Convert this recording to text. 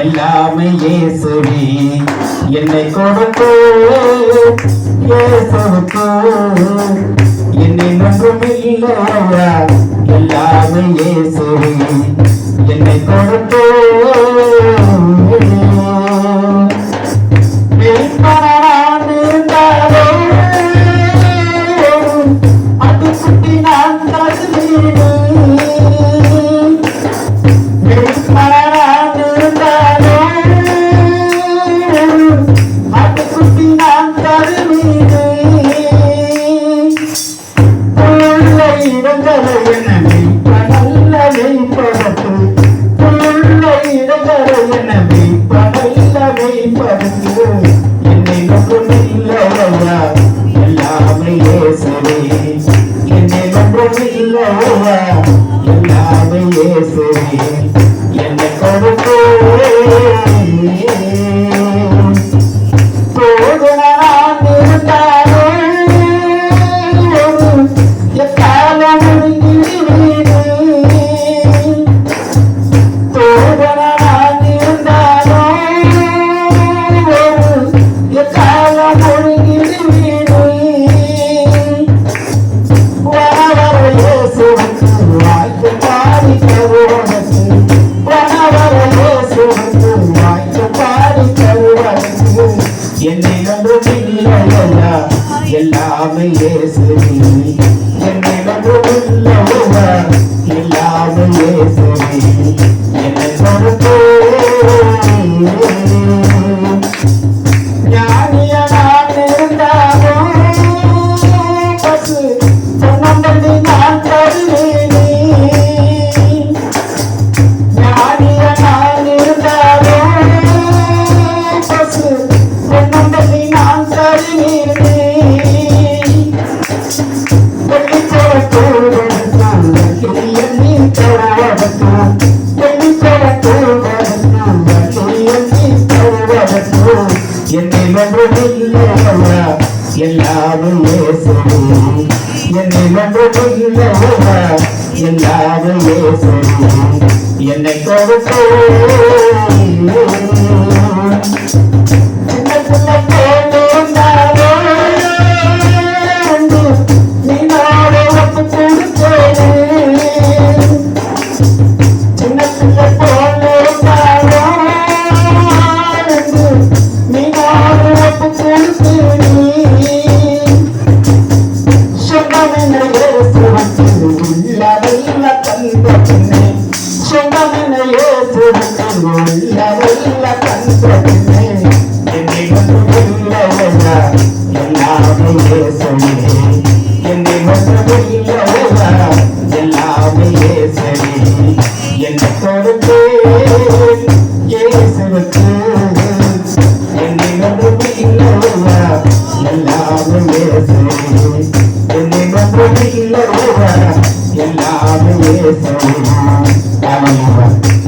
எல்லாமே இயேசுவே என்னை கொடுத்து இயேசுவுக்கு என்னை ஒன்றுமில்லையா எல்லாமே இயேசுவே என்னை கொடுத்து அது சுட்டி நான் என்னை ஒன்றுமில்லையா எல்லாமே இயேசுவே என்னை ஒன்றுமில்லையா எல்லாமே இயேசுவே என்னை கொடுத்து என்னை ஒன்றுமில்லையா எல்லாமே இயேசுவே என்னை ஒன்றுமில்லையா எல்லாமே இயேசுவே என்னை கொடுத்து ஞானிய நான் இருந்தாலும் பசு பொன்னம்பள்ளி நான் தருவேனே ஞானிய நான் இருந்தாலும் பசு பொன்னம்பள்ளி நான் தருவேனே என்னை ஒன்றுமில்லையா எல்லாமே இயேசுவே என்னை ஒன்றுமில்லையா எல்லாமே இயேசுவே என்னை கொடுத்து என்னை ஒன்றுமில்லையா எல்லாமே இயேசுவே என்னை ஒன்றுமில்லையா எல்லாமே இயேசுவே என்னை கொடுத்து இயேசுவுக்கு என்னை ஒன்றுமில்லையா எல்லாமே இயேசுவே என்னை ஒன்றுமில்லையா எல்லாமே இயேசுவே.